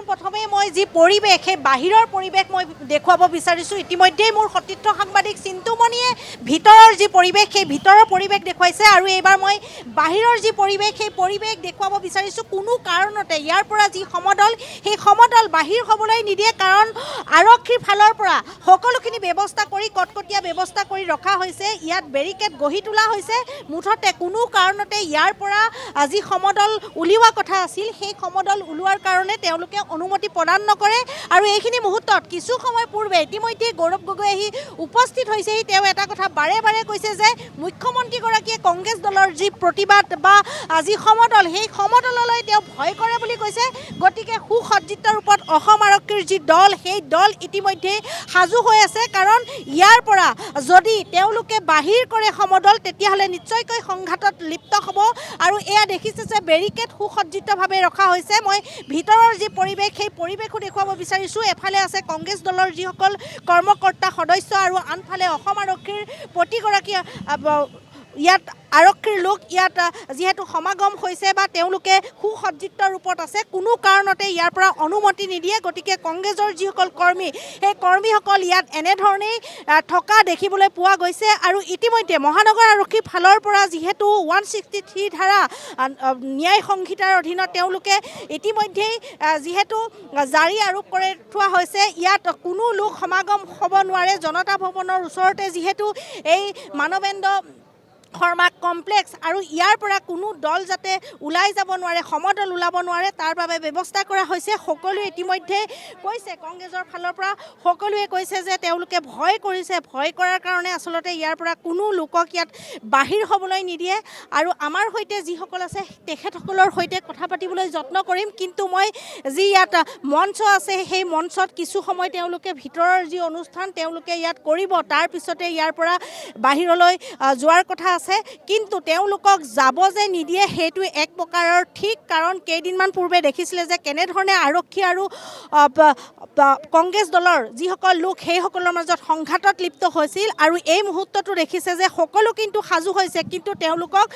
পোনপ্ৰথমে মই যি পৰিৱেশ সেই বাহিৰৰ পৰিৱেশ মই দেখুৱাব বিচাৰিছোঁ। ইতিমধ্যেই মোৰ সতীৰ্থ সাংবাদিক চিন্তুমণিয়ে ভিতৰৰ যি পৰিৱেশ সেই ভিতৰৰ পৰিৱেশ দেখুৱাইছে আৰু এইবাৰ মই বাহিৰৰ যি পৰিৱেশ সেই পৰিৱেশ দেখুৱাব বিচাৰিছোঁ। কোনো কাৰণতে ইয়াৰ পৰা যি সমদল সেই সমদল বাহিৰ হ'বলৈ নিদিয়ে, কাৰণ আৰক্ষীৰ ফালৰ পৰা সকলোখিনি ব্যৱস্থা কৰি কটকটীয়া ব্যৱস্থা কৰি ৰখা হৈছে। ইয়াত বেৰিকেড গঢ়ি তোলা হৈছে। মুঠতে কোনো কাৰণতে ইয়াৰ পৰা যি সমদল উলিওৱা কথা আছিল সেই সমদল ওলোৱাৰ কাৰণে তেওঁলোকে অনুমতি প্ৰদান নকৰে। আৰু এইখিনি মুহূৰ্তত কিছু সময় পূৰ্বে ইতিমধ্যে গৌৰৱ গগৈ আহি উপস্থিত হৈছেহি। তেওঁ এটা কথা বাৰে বাৰে কৈছে যে মুখ্যমন্ত্ৰীগৰাকীয়ে কংগ্ৰেছ দলৰ যি প্ৰতিবাদ বা যি সমদল সেই সমদললৈ তেওঁ ভয় কৰে বুলি কৈছে। গতিকে সুসজ্জিত ৰূপত অসম আৰক্ষীৰ যি দল সেই দল ইতিমধ্যে সাজু হৈ আছে, কাৰণ ইয়াৰ পৰা যদি তেওঁলোকে বাহিৰ কৰে সমদল তেতিয়াহ'লে নিশ্চয়কৈ সংঘাতত লিপ্ত হ'ব। আৰু এয়া দেখিছে যে বেৰিকেড সুসজ্জিতভাৱে ৰখা হৈছে। মই ভিতৰৰ যি পৰিৱেশ সেই পৰিৱেশো দেখুৱাব বিচাৰিছোঁ। এফালে আছে কংগ্ৰেছ দলৰ যিসকল কৰ্মকৰ্তা সদস্য আৰু আনফালে অসম আৰক্ষীৰ প্ৰতিগৰাকী ইয়াত আৰক্ষীৰ লোক ইয়াত যিহেতু সমাগম হৈছে বা তেওঁলোকে সুসজ্জিত ৰূপত আছে, কোনো কাৰণতে ইয়াৰ পৰা অনুমতি নিদিয়ে। গতিকে কংগ্ৰেছৰ যিসকল কৰ্মী সেই কৰ্মীসকল ইয়াত এনেধৰণেই থকা দেখিবলৈ পোৱা গৈছে। আৰু ইতিমধ্যে মহানগৰ আৰক্ষীৰ ফালৰ পৰা যিহেতু 163 ধাৰা ন্যায় সংহিতাৰ অধীনত তেওঁলোকে ইতিমধ্যেই যিহেতু জাৰি আৰোপ কৰি থোৱা হৈছে, ইয়াত কোনো লোক সমাগম হ'ব নোৱাৰে। জনতা ভৱনৰ ওচৰতে যিহেতু এই মানৱেন্দ্ৰ শৰ্মা কমপ্লেক্স আৰু ইয়াৰ পৰা কোনো দল যাতে ওলাই যাব নোৱাৰে, সমদল ওলাব নোৱাৰে, তাৰ বাবে ব্যৱস্থা কৰা হৈছে। সকলোৱে ইতিমধ্যে কৈছে, কংগ্ৰেছৰ ফালৰ পৰা সকলোৱে কৈছে যে তেওঁলোকে ভয় কৰিছে। ভয় কৰাৰ কাৰণে আচলতে ইয়াৰ পৰা কোনো লোকক ইয়াত বাহিৰ হ'বলৈ নিদিয়ে। আৰু আমাৰ সৈতে যিসকল আছে তেখেতসকলৰ সৈতে কথা পাতিবলৈ যত্ন কৰিম, কিন্তু মই যি ইয়াত মঞ্চ আছে সেই মঞ্চত কিছু সময় তেওঁলোকে ভিতৰৰ যি অনুষ্ঠান তেওঁলোকে ইয়াত কৰিব, তাৰপিছতে ইয়াৰ পৰা বাহিৰলৈ যোৱাৰ কথা আছে। কিন্তু তেওঁলোকক যাব যে নিদিয়ে সেইটো এক প্ৰকাৰৰ ঠিক, কাৰণ কেইদিনমান পূৰ্বে দেখিছিলে যে কেনেধৰণে আৰক্ষী আৰু কংগ্ৰেছ দলৰ যিসকল লোক সেইসকলৰ মাজত সংঘাতত লিপ্ত হৈছিল। আৰু এই মুহূৰ্ততো দেখিছে যে সকলো কিন্তু সাজু হৈছে, কিন্তু তেওঁলোকক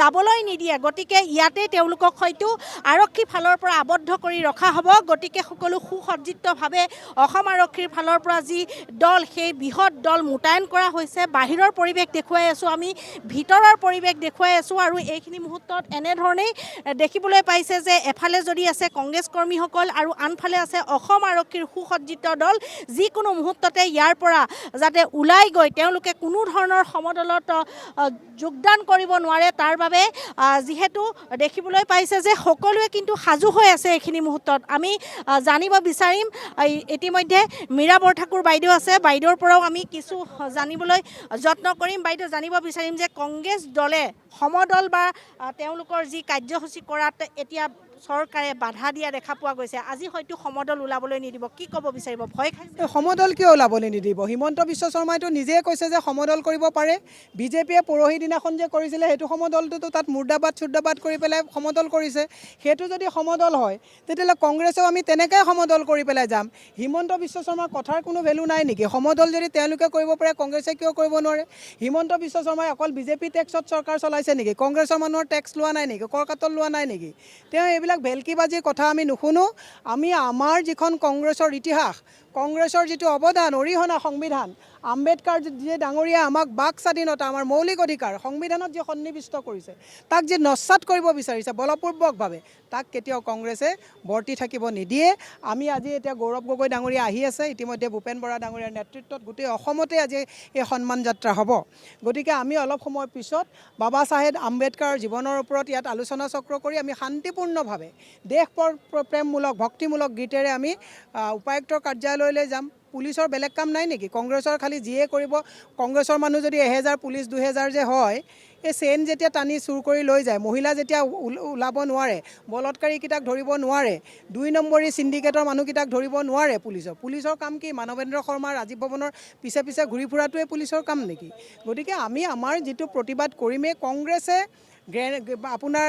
যাবলৈ নিদিয়ে। গতিকে ইয়াতে তেওঁলোকক হয়তো আৰক্ষী ফালৰ পৰা আবদ্ধ কৰি ৰখা হ'ব। গতিকে সকলো সুসজ্জিতভাৱে অসম আৰক্ষীৰ ফালৰ পৰা যি দল সেই বৃহৎ দল মোতায়েন কৰা হৈছে। বাহিৰৰ পৰিৱেশ দেখুৱাই আছোঁ, আমি ভিতৰৰ পৰিৱেশ দেখুৱাই আছোঁ। আৰু এইখিনি মুহূৰ্তত এনেধৰণেই দেখিবলৈ পাইছে যে এফালে যদি আছে কংগ্ৰেছ কৰ্মীসকল আৰু আনফালে আছে অসম আৰক্ষীৰ সুসজ্জিত দল। যিকোনো মুহূৰ্ততে ইয়াৰ পৰা যাতে ওলাই গৈ তেওঁলোকে কোনো ধৰণৰ সমদলত যোগদান কৰিব নোৱাৰে, তাৰ বাবে যিহেতু দেখিবলৈ পাইছে যে সকলোৱে কিন্তু সাজু হৈ আছে। এইখিনি মুহূৰ্তত আমি জানিব বিচাৰিম, ইতিমধ্যে মীৰা বৰঠাকুৰ বাইদেউ আছে, বাইদেউৰ পৰাও আমি কিছু জানিবলৈ যত্ন কৰিম। বাইদেউ, জানিব বিচাৰিম যে কংগ্ৰেছ দলে সমদল বা তেওঁলোকৰ যি কাৰ্যসূচী কৰাত এতিয়া চৰকাৰে বাধা দিয়া দেখা পোৱা গৈছে। আজি হয়তো সমদল ওলাবলৈ নিদিব, কি ক'ব বিচাৰিব? ভয় খাইছে? সমদল কিয় ওলাবলৈ নিদিব? হিমন্ত বিশ্ব শৰ্মাইতো নিজে কৈছে যে সমদল কৰিব পাৰে। বিজেপিয়ে পৰহি দিনাখন যে কৰিছিলে সেইটো সমদলটোতো তাত মুৰ্দাবাদ চুৰ্দাবাদ কৰি পেলাই সমদল কৰিছে। সেইটো যদি সমদল হয় তেতিয়াহ'লে কংগ্ৰেছেও আমি তেনেকৈ সমদল কৰি পেলাই যাম। হিমন্ত বিশ্ব শৰ্মাৰ কথাৰ কোনো ভেলু নাই নেকি? সমদল যদি তেওঁলোকে কৰিব পাৰে কংগ্ৰেছে কিয় কৰিব নোৱাৰে? হিমন্ত বিশ্ব শৰ্মাই অকল বিজেপি টেক্সত চৰকাৰ চলাইছে নেকি? কংগ্ৰেছৰ মানুহৰ টেক্স লোৱা নাই নেকি? কৰ কাটল লোৱা নাই নেকি? তেওঁ এইবিলাক ভেলকিবাজিৰ কথা আমি নুশুনো। আমি আমাৰ যিখন কংগ্ৰেছৰ ইতিহাস, কংগ্ৰেছৰ যিটো অৱদান অৰিহণা সংবিধান, আম্বেদকাৰ যি ডাঙৰীয়া আমাক বাক স্বাধীনতা, আমাৰ মৌলিক অধিকাৰ সংবিধানত যি সন্নিৱিষ্ট কৰিছে, তাক যি নস্যাৎ কৰিব বিচাৰিছে বলপূৰ্বকভাৱে, তাক কেতিয়াও কংগ্ৰেছে বৰ্তি থাকিব নিদিয়ে। আমি আজি এতিয়া গৌৰৱ গগৈ ডাঙৰীয়া আহি আছে, ইতিমধ্যে ভূপেন বৰা ডাঙৰীয়াৰ নেতৃত্বত গোটেই অসমতে আজি এই সন্মান যাত্ৰা হ'ব। গতিকে আমি অলপ সময়ৰ পিছত বাবা চাহেব আম্বেদকাৰৰ জীৱনৰ ওপৰত ইয়াত আলোচনা চক্ৰ কৰি আমি শান্তিপূৰ্ণভাৱে দেশ প্ৰেমমূলক ভক্তিমূলক গীতেৰে আমি উপায়ুক্তৰ কাৰ্যালয়লৈ যাম। পুলিচৰ বেলেগ কাম নাই নেকি? কংগ্ৰেছৰ খালি যিয়ে কৰিব, কংগ্ৰেছৰ মানুহ যদি 1000 পুলিচ 2000 যে হয়, এই চেইন যেতিয়া টানি চুৰ কৰি লৈ যায়, মহিলা যেতিয়া ওলাব নোৱাৰে, বলৎকাৰীকেইটাক ধৰিব নোৱাৰে, 2 নম্বৰী চিণ্ডিকেটৰ মানুহকেইটাক ধৰিব নোৱাৰে পুলিচৰ কাম কি? মানৱেন্দ্ৰ শৰ্মা ৰাজীৱ ভৱনৰ পিছে পিছে ঘূৰি ফুৰাটোৱে পুলিচৰ কাম নেকি? গতিকে আমি আমাৰ যিটো প্ৰতিবাদ কৰিমেই। কংগ্ৰেছে আপোনাৰ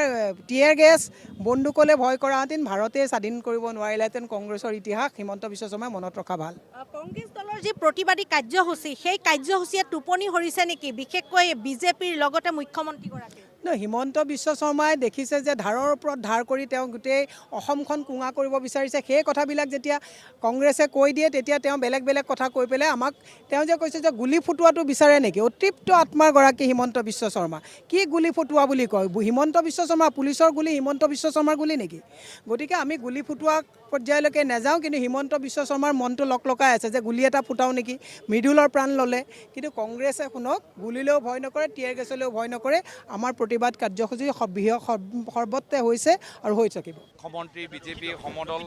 টিয়াৰ গেছ বন্দুকলৈ ভয় কৰাহেঁতেন ভাৰতে স্বাধীন কৰিব নোৱাৰিলেহেঁতেন। কংগ্ৰেছৰ ইতিহাস হিমন্ত বিশ্ব শৰ্মাই মনত ৰখা ভাল। কংগ্ৰেছ দলৰ যি প্ৰতিবাদী কাৰ্যসূচী সেই কাৰ্যসূচীয়ে টোপনি সৰিছে নেকি, বিশেষকৈ বিজেপিৰ লগতে মুখ্যমন্ত্ৰীগৰাকী? হিমন্ত বিশ্ব শৰ্মাই দেখিছে যে ধাৰৰ ওপৰত ধাৰ কৰি তেওঁ গোটেই অসমখন কুঙা কৰিব বিচাৰিছে। সেই কথাবিলাক যেতিয়া কংগ্ৰেছে কৈ দিয়ে তেতিয়া তেওঁ বেলেগ বেলেগ কথা কৈ পেলাই আমাক তেওঁ যে কৈছে যে গুলি ফুটোৱাটো বিচাৰে নেকি? অতৃপ্ত আত্মাৰ গৰাকী হিমন্ত বিশ্ব শৰ্মা কি গুলি ফুটোৱা বুলি কয়? হিমন্ত বিশ্ব শৰ্মা পুলিচৰ গুলি হিমন্ত বিশ্ব শৰ্মাৰ গুলি নেকি? গতিকে আমি গুলি ফুটোৱা পৰ্যায়লৈকে নাযাওঁ, কিন্তু হিমন্ত বিশ্ব শৰ্মাৰ মনটো লকলকাই আছে যে গুলি এটা ফুটাওঁ নেকি, মৃদুলৰ প্ৰাণ ল'লে। কিন্তু কংগ্ৰেছে শুনক, গুলিলেও ভয় নকৰে, টিয়াৰ গেছলৈও ভয় নকৰে। আমাৰ প্ৰতিবাদ কাৰ্যসূচী সৰ্বত্ৰে হৈছে আৰু হৈ থাকিব। মুখ্যমন্ত্ৰী বিজেপি সমদল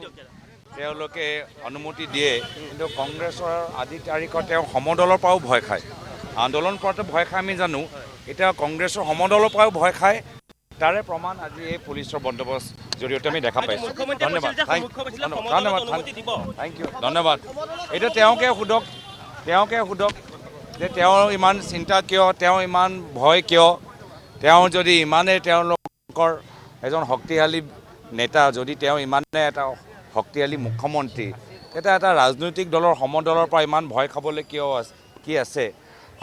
তেওঁলোকে অনুমতি দিয়ে, কিন্তু কংগ্ৰেছৰ আজিৰ তাৰিখত তেওঁ সমদলৰ পৰাও ভয় খায়। আন্দোলন কৰাটো ভয় খায় আমি জানো, এতিয়া কংগ্ৰেছৰ সমদলৰ পৰাও ভয় খায়। তাৰে প্ৰমাণ আজি এই পুলিচৰ বন্দোবস্ত জৰিয়তে আমি দেখা পাইছোঁ। ধন্যবাদ, থেংক ইউ, ধন্যবাদ। এতিয়া তেওঁকে সোধক যে তেওঁৰ ইমান চিন্তা কিয়, তেওঁ ইমান ভয় কিয়? তেওঁ যদি ইমানে তেওঁলোকৰ এজন শক্তিশালী নেতা, যদি তেওঁ ইমানে এটা শক্তিশালী মুখ্যমন্ত্ৰী, তেতিয়া এটা ৰাজনৈতিক দলৰ সমদলৰ পৰা ইমান ভয় খাবলৈ কি আছে?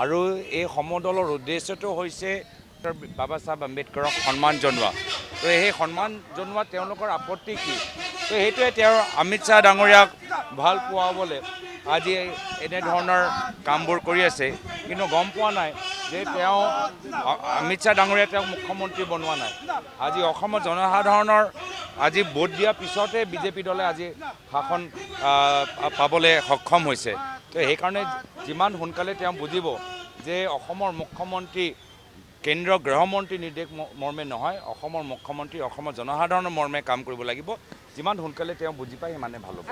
আৰু এই সমদলৰ উদ্দেশ্যটো হৈছে বাবা চাহেব আম্বেদকাৰক সন্মান জনোৱা। তো সেই সন্মান জনোৱা তেওঁলোকৰ আপত্তি কি? তো সেইটোৱে তেওঁৰ অমিত শ্বাহ ডাঙৰীয়াক ভাল পোৱাবলৈ আজি এনেধৰণৰ কামবোৰ কৰি আছে, কিন্তু গম পোৱা নাই যে তেওঁ অমিত শ্বাহ ডাঙৰীয়াই তেওঁক মুখ্যমন্ত্ৰী বনোৱা নাই। আজি অসমৰ জনসাধাৰণৰ আজি ভোট দিয়াৰ পিছতে বিজেপি দলে আজি শাসন পাবলৈ সক্ষম হৈছে। তো সেইকাৰণে যিমান সোনকালে তেওঁ বুজিব যে অসমৰ মুখ্যমন্ত্ৰী কেন্দ্ৰীয় গৃহমন্ত্ৰী নিৰ্দেশ মৰ্মে নহয়, অসমৰ মুখ্যমন্ত্ৰী অসমৰ জনসাধাৰণৰ মৰ্মে কাম কৰিব লাগিব। যিমান সোনকালে তেওঁ বুজি পায় সিমানে ভাল হ'ব।